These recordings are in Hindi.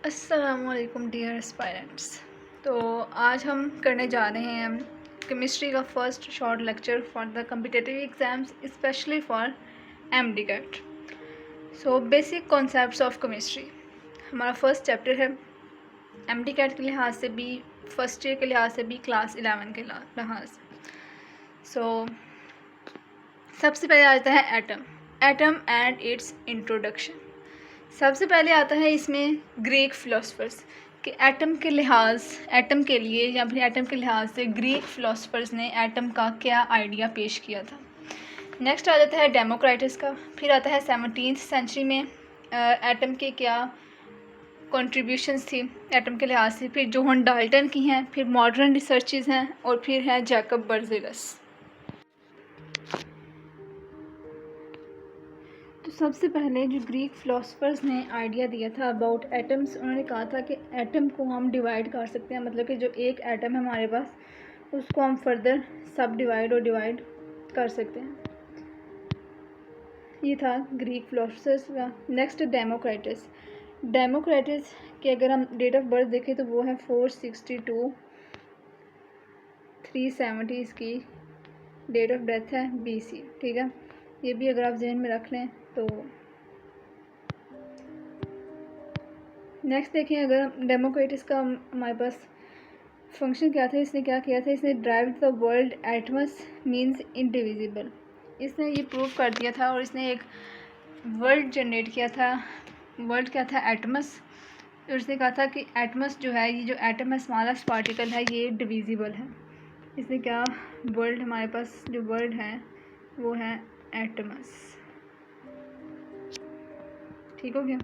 अस्सलामुअलैकुम डियर एस्पायरेंट्स। तो आज हम करने जा रहे हैं केमिस्ट्री का first short lecture for the competitive exams specially for MDCAT. So basic concepts of chemistry हमारा फर्स्ट चैप्टर है। एमडीकैट के लिहाज से भी, फर्स्ट ईयर के लिहाज से भी, क्लास 11 के लिहाज से। सो सबसे पहले आता है एटम एंड इट्स इंट्रोडक्शन। सबसे पहले आता है इसमें ग्रीक फ़िलासफ़र्स कि एटम के लिए या फिर एटम के लिहाज से ग्रीक फ़िलासफ़र्स ने एटम का क्या आइडिया पेश किया था। नेक्स्ट आ जाता है डेमोक्राइटस का। फिर आता है 17th सेंचुरी में एटम के क्या कंट्रीब्यूशंस थी एटम के लिहाज से। फिर जोहन डाल्टन की हैं, फिर मॉडर्न रिसर्चेस हैं, और फिर है जैकब बर्जेलस। तो सबसे पहले जो ग्रीक फ़िलासफ़र्स ने आइडिया दिया था अबाउट एटम्स, उन्होंने कहा था कि एटम को हम डिवाइड कर सकते हैं, मतलब कि जो एक एटम है हमारे पास उसको हम फर्दर सब डिवाइड कर सकते हैं। ये था ग्रीक फ़िलासफ़र्स का। नेक्स्ट डेमोक्राइटस की अगर हम डेट ऑफ बर्थ देखें तो वो है 462, 370 इसकी डेट ऑफ डेथ है BC। ठीक है, ये भी अगर आप जहन में रख लें तो। नेक्स्ट देखें, अगर डेमोक्रेटिस का हमारे पास फंक्शन क्या था, इसने क्या किया था, इसने drive the world atoms means indivisible. इसने ये प्रूव कर दिया था और इसने एक वर्ल्ड जनरेट किया था। वर्ल्ड क्या था, एटमस। और इसने कहा था कि एटमस जो है, ये जो एटम है, स्मॉलेस्ट पार्टिकल है, ये डिविजिबल है। इसने क्या, वर्ल्ड, हमारे पास जो वर्ल्ड है वो है एटमस। ठीक हो गया।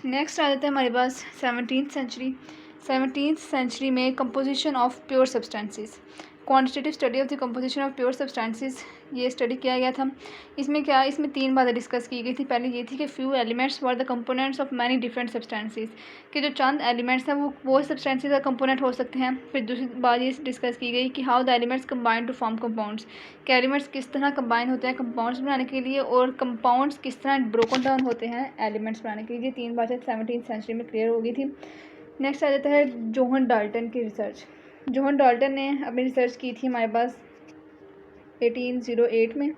नेक्स्ट आ जाता है हमारे पास 17th सेंचुरी में composition of pure substances, quantitative study of the composition of pure substances, ये स्टडी किया गया था। इसमें क्या, इसमें 3 बातें डिस्कस की गई थी। पहले ये थी कि few elements were the components of many different substances, कि जो चंद एलिमेंट्स हैं वो सब्सटेंसेस का कंपोनेंट हो सकते हैं। फिर दूसरी बात ये डिस्कस की गई कि how the elements combine to form compounds, कि एलिमेंट्स किस तरह कंबाइन होते हैं कंपाउंड्स बनाने के लिए, और कंपाउंड्स किस तरह ब्रोकन डाउन होते हैं एलिमेंट्स बनाने के लिए। ये 3 बातें 17th सेंचुरी में क्लियर हो गई थी। नेक्स्ट आ जाता है जोहन डाल्टन की रिसर्च। जोहन डाल्टन ने अपनी रिसर्च की थी हमारे पास 1808 में।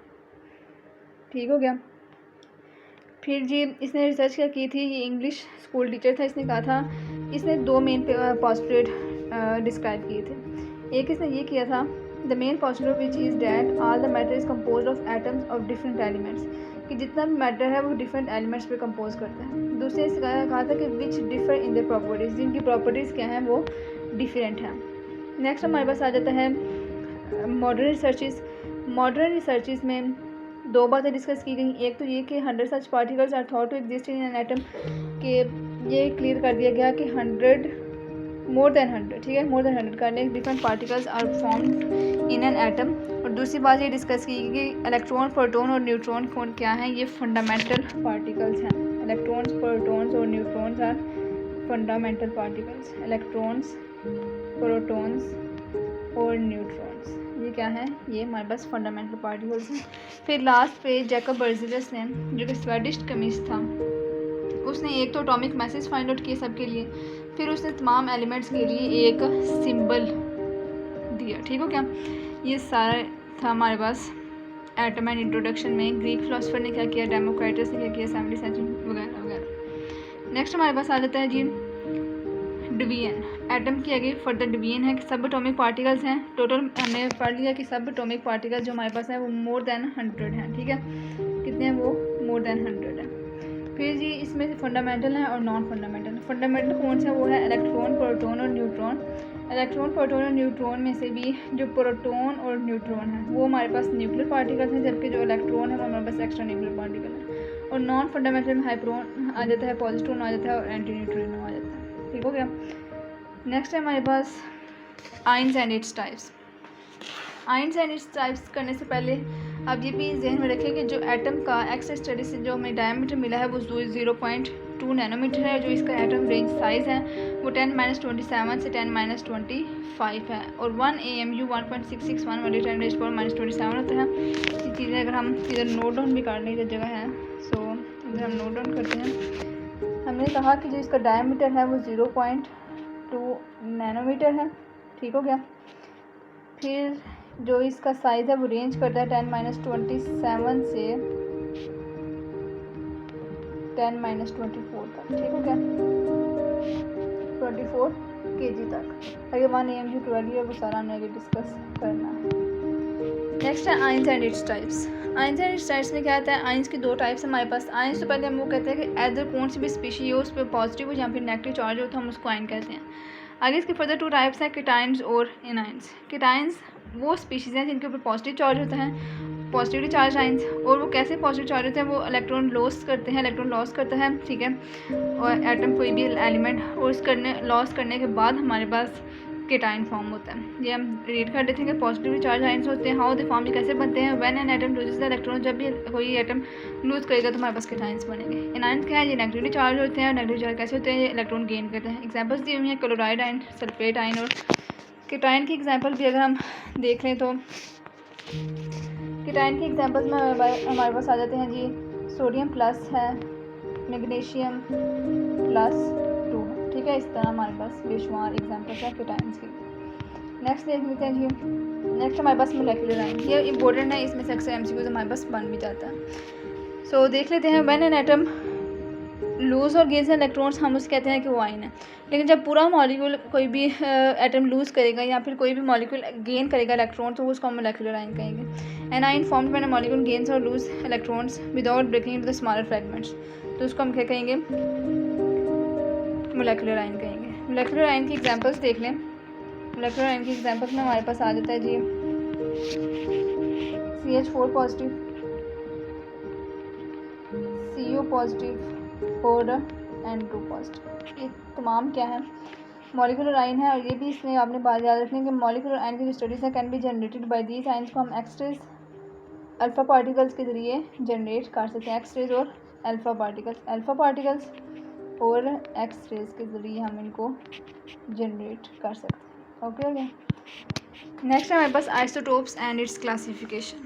ठीक हो गया। फिर जी इसने रिसर्च क्या की थी, ये इंग्लिश स्कूल टीचर था। इसने कहा था, इसने 2 मेन पोस्टुलेट डिस्क्राइब किए थे। एक इसने ये किया था, the main postulate which is that all the matter is compose of atoms of different elements, कि जितना भी मैटर है वो डिफरेंट एलिमेंट्स पे कंपोज करता है। दूसरे ने कहा था कि विच डिफर इन द प्रॉपर्टीज़, जिनकी प्रॉपर्टीज़ क्या हैं वो डिफरेंट हैं। नेक्स्ट हमारे पास आ जाता है मॉडर्न रिसर्चेस में 2 बातें डिस्कस की गई। एक तो ये कि 100 such particles are thought to exist in an atom, कि ये क्लियर कर दिया गया कि 100 ठीक है, मोर देन 100 करने different particles are formed in an atom. और दूसरी बात ये डिस्कस की कि इलेक्ट्रॉन, प्रोटॉन और न्यूट्रॉन कौन क्या हैं, ये फंडामेंटल पार्टिकल्स हैं। इलेक्ट्रॉन्स, प्रोटॉन्स और neutrons are fundamental particles. Electrons, protons और न्यूट्रॉन्स, ये क्या है, ये हमारे पास फंडामेंटल पार्टिकल्स हैं। फिर लास्ट पे जैकब बर्जेलस ने, जो कि स्वेडिश केमिस्ट था, उसने एक तो एटॉमिक मैसेज फाइंड आउट किए सबके लिए, फिर उसने तमाम एलिमेंट्स के लिए एक सिंबल दिया। ठीक हो क्या। ये सारा था हमारे पास एटम एंड इंट्रोडक्शन में। ग्रीक फिलोसफर ने क्या किया, डेमोक्राइटस ने क्या किया, 17th सेंचुरी वगैरह वगैरह। नेक्स्ट हमारे पास आ जाता है जी डिवीजन। एटम की आगे फर्दर डिवीजन है कि सब एटॉमिक पार्टिकल्स हैं। टोटल हमने पढ़ लिया कि सब एटॉमिक पार्टिकल्स जो हमारे पास हैं वो मोर देन 100 हैं। ठीक है, कितने हैं वो, मोर देन 100 हैं। फिर जी इसमें से फंडामेंटल है और नॉन फंडामेंटल। फंडामेंटल कौन सा, वो है इलेक्ट्रॉन, प्रोटॉन और न्यूट्रॉन। इलेक्ट्रॉन, प्रोटॉन और न्यूट्रॉन में से भी जो प्रोटॉन और न्यूट्रॉन है वो हमारे पास न्यूक्लियर पार्टिकल्स हैं, जबकि जो इलेक्ट्रॉन है वो हमारे पास एक्स्ट्रा न्यूक्लियर पार्टिकल है। और नॉन फंडामेंटल में हाइप्रोन आ जाता है, पॉजिट्रॉन आ जाता है और एंटी न्यूट्रिनो आ जाता है। ठीक हो गया। नेक्स्ट है हमारे पास ions and its types. Ions and its types करने से पहले आप ये भी जहन में रखें कि जो एटम का एक्स स्टडी से जो हमें डायमीटर मिला है वो 0.2 नैनोमीटर है। जो इसका एटम रेंज साइज़ है वो 10-27 से 10-25 है। और 1 AMU 1.661 वाले 10⁻⁻27 होता है। ये चीज़ें अगर हम इधर नोट डाउन भी कर लें, इधर जगह है, सो इधर हम नोट डाउन करते हैं। हमने कहा कि जो इसका डायमीटर है वो 0.2 नैनोमीटर है। ठीक हो गया। फिर जो इसका साइज़ है वो रेंज करता है 10-27 से 10-24 तक। ठीक हो गया, 24 kg तक। आगे 1 AMU की वैल्यू है वो सारा हमने आगे डिस्कस करना है। नेक्स्ट है ions and its types. Ions and its types में क्या आता है, आइंस की दो टाइप्स हमारे पास। आइंस तो पहले हम वो कहते हैं कि एदर कौन सी भी स्पीशी हो उस पर पॉजिटिव हो या फिर नेगेटिव चार्ज हो तो हम उसको आइन कहते हैं। आगे इसके फर्दर 2 टाइप्स हैं, कीटाइंस और एनाइंस। कीटाइंस वो स्पीशीज़ हैं जिनके ऊपर पॉजिटिव चार्ज होता है, पॉजिटिवली चार्ज आइंस। और वो कैसे पॉजिटिव चार्ज होते हैं, वो इलेक्ट्रॉन लॉस करते हैं, इलेक्ट्रॉन लॉस करता है। ठीक है, और एटम कोई भी एलिमेंट और उस लॉस करने के बाद हमारे पास कीटाइन फॉर्म होता है। ये हम रीड कर लेते हैं कि पॉजिटिवली चार्ज आइंस होते हैं। हाउ दे फॉर्म, ये कैसे बनते हैं। When an atom loses the electron, जब भी कोई एटम लूज करेगा तो हमारे पास कीटाइंस बनेंगे। एनाइंस क्या है, ये नेगेटिवली चार्ज होते हैं। नेगेटिव चार्ज कैसे होते हैं, ये इलेक्ट्रॉन गेन करते हैं। एग्जांपल्स दी हुई हैं क्लोराइड आयन, सल्फेट आयन। और कीटाइन की एग्जांपल भी अगर हम देख लें तो कीटाइन की एग्जांपल्स में हमारे पास आ जाते हैं जी, सोडियम प्लस है, मैग्नीशियम प्लस 2 है। ठीक है, इस तरह हमारे पास बेशुमार एग्जांपल्स हैं कीटाइंस की। नेक्स्ट देख लेते हैं जी। नेक्स्ट हमारे पास मोलेकुलर आयन, ये इंपॉर्टेंट है, इसमें से अक्सर MCQ हमारे पास बन भी जाता है। सो देख लेते हैं, व्हेन एन एटम लूज और गेन्स इलेक्ट्रॉन्स, हम उससे कहते हैं कि वो आयन है। लेकिन जब पूरा मॉलिक्यूल कोई भी एटम लूज़ करेगा या फिर कोई भी मॉलिक्यूल गेन करेगा इलेक्ट्रॉन तो उसको हम मोलेकुलर आयन कहेंगे। An ion formed when a molecule gains और lose electrons without breaking into the smaller fragments, तो उसको हम क्या कहेंगे, मोलेकुलर आयन कहेंगे। मोलेकुलर आयन की एग्जांपल्स देख लें। मोलेकुलर आयन की एग्जांपल्स में हमारे पास आ जाता है जी, CH4 पॉजिटिव, CO पॉजिटिव और N2 पॉजिटिव। ये तमाम क्या है, मॉलिकुलर आयन है। और ये भी इसमें आपने बात याद रखनी है कि मॉलिकुलर आयन की जो स्टडीज़ है can be generated by these ions को हम एक्सरेज अल्फ़ा पार्टिकल्स के ज़रिए जनरेट कर सकते हैं। एक्सरेज और अल्फ़ा पार्टिकल्स और एक्सरेज के ज़रिए हम इनको जनरेट कर सकते हैं। ओके। नेक्स्ट हमारे पास isotopes and its classification.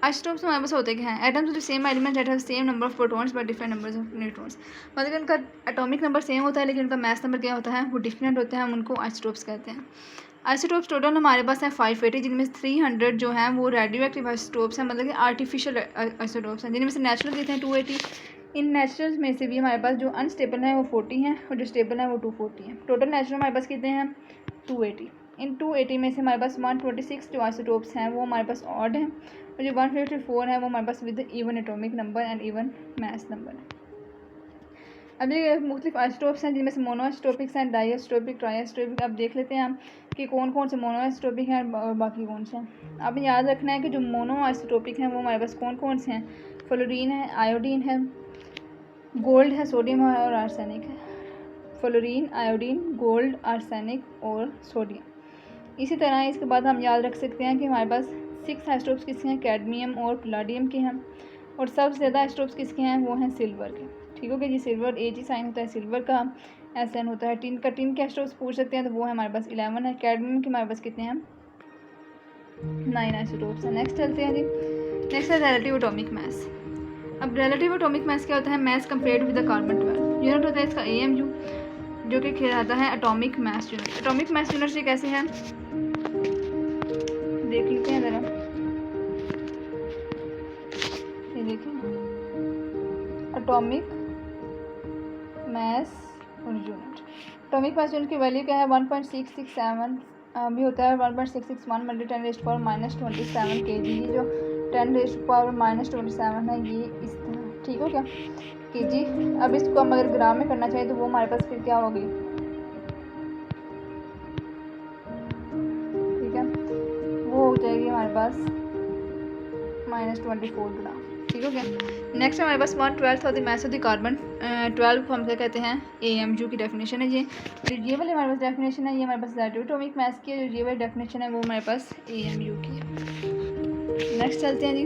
Isotopes हमारे पास होते क्या हैं, atoms of same element that have same number of protons but different numbers of neutrons. मतलब उनका एटॉमिक नंबर सेम होता है लेकिन उनका मास नंबर क्या होता है, वो डिफरेंट होते हैं, हम उनको आइसोटोप्स कहते हैं। आइसोटोप्स टोटल हमारे पास हैं 580, जिनमें से 300 जो हैं वो रेडियो एक्टिव आइसोटोप्स हैं, मतलब कि आर्टिफिशियल आइसोटोप्स हैं, जिनमें से नेचुरल कितने हैं 280। इन नेचुरल में से भी हमारे पास जो अनस्टेबल हैं वो 40 हैं और जो स्टेबल हैं वो 240 हैं। टोटल नेचुरल हमारे पास कितने हैं 280। इन 280 में से हमारे पास 126 जो आइसोटोप्स हैं वो हमारे पास ऑड हैं और जो 154 है वो हमारे पास with even atomic number and even mass number है। अब ये मुख्तलिफ आइसोटोप्स हैं जिनमें से मोनो आइसोटोपिक्स हैं, डाई आइसोटोपिक, ट्राई आइसोटोपिक। अब देख लेते हैं हम कि कौन कौन से मोनो आइसोटोपिक हैं और बाकी कौन से हैं। अब याद रखना है कि जो मोनो आइसोटोपिक हैं वो हमारे पास कौन कौन से हैं, फ्लोरीन है, आयोडीन है, गोल्ड है, सोडियम है और आर्सेनिक है। फ्लोरीन, आयोडीन, गोल्ड, आर्सेनिक और सोडियम। इसी तरह इसके बाद हम याद रख सकते हैं कि हमारे पास 6 आइसोटोप्स किसके हैं, कैडमियम और प्लाडियम के हैं। और सबसे ज़्यादा आइसोटोप्स किसके हैं, वो हैं सिल्वर के। ठीक हो गया जी, सिल्वर AG साइन होता है सिल्वर का, SN होता है टिन का। टिन के आइसोटोप्स पूछ सकते हैं तो वो है हमारे पास 11 है। कैडमियम के हमारे पास कितने हैं, 9 आइसोटोप्स हैं। नेक्स्ट चलते हैं जी। नेक्स्ट है रिलेटिव एटॉमिक मास। अब रिलेटिव एटॉमिक मास क्या होता है, mass compared with the carbon 12। Unit होता है इसका AMU, जो कि कहलाता है atomic mass unit. Atomic mass unit से कैसे है देख लेते हैं ज़रा। ये देखिए, atomic mass unit. Atomic mass unit की वैल्यू क्या है, 1.667 भी होता है, 1.661 × 10⁻⁻27 kg। ये जो 10⁻⁻27 है ये इस तरह। ठीक हो क्या kg। अब इसको हम अगर ग्राम में करना चाहिए तो वो हमारे पास फिर क्या होगी, ठीक है, वो हो जाएगी हमारे पास -24 ग्राम। ठीक हो गया। नेक्स्ट हमारे पास 1/12 of the mass of the carbon 12 को हम क्या कहते हैं, AMU की डेफिनेशन है ये वाली हमारे पास डेफिनेशन है, ये हमारे पास रिलेटिव एटॉमिक मास की है। जो ये वाली डेफिनेशन है वो हमारे पास AMU की है। नेक्स्ट चलते हैं जी।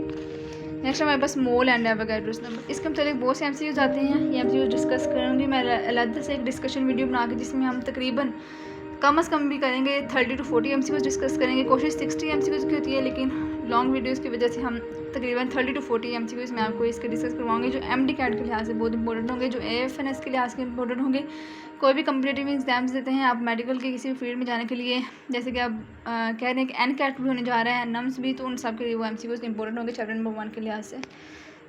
नेक्स्ट हमारे पास मोल एंड एवोगाड्रोस नंबर। इसके मतलब बहुत से MCQs आते हैं, ये MCQs डिस्कस करूँगी मैं अलग से एक डिस्कशन वीडियो बना के, जिसमें हम तकरीबन कम से कम भी करेंगे 30 to 40 MCQs डिस्कस करेंगे। कोशिश 60 MCQs की होती है लेकिन लॉन्ग वीडियोस की वजह से हम तकरीबन 30 to 40 MCQs में आपको इसके डिस्कस करवाऊंगे, जो MD कैट के लिहाज से बहुत इंपॉर्टेंट होंगे, जो AFNS के लिहाज से इंपॉर्टेंट होंगे। कोई भी कम्पिटेटिव एग्जाम्स देते हैं आप मेडिकल के किसी भी फील्ड में जाने के लिए, जैसे कि आप कह रहे हैं कि NCAT भी होने जा रहा है, नम्स भी, तो उन सब के लिए वो MCQs इंपॉर्टेंट होंगे चैप्टर नंबर 1 के लिहाज से।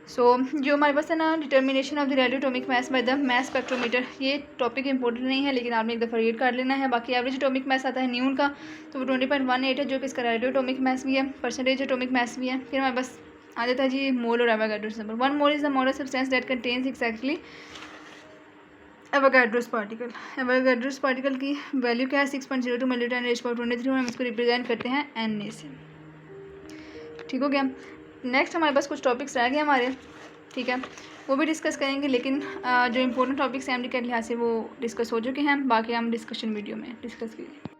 जो हमारे पास है ना, determination of the radio atomic mass by the mass spectrometer, ये टॉपिक इंपॉर्टेंट नहीं है, लेकिन आपने एक दफ़ा रीड कर लेना है। बाकी एवरेज एटॉमिक मास आता है न्यून का, तो वो 20.18 है, जो कि इसका रेडियो एटॉमिक मास भी है, परसेंटेज एटॉमिक मास भी है। फिर हमारे पास आ जाता है जी मोल और Avogadro's number. 1 mole is the mole of substance that contains exactly Avogadro's particle. Avogadro's particle की वैल्यू क्या है, 6.02 मिली/10⁻23, और हम इसको रिप्रेजेंट करते हैं Na से। ठीक हो गया। नेक्स्ट हमारे पास कुछ टॉपिक्स रह गए हमारे, ठीक है, वो भी डिस्कस करेंगे, लेकिन जो इंपॉर्टेंट टॉपिक्स हैं MD के लिहाज से वो डिस्कस हो चुके हैं, बाकी हम डिस्कशन वीडियो में डिस्कस करेंगे।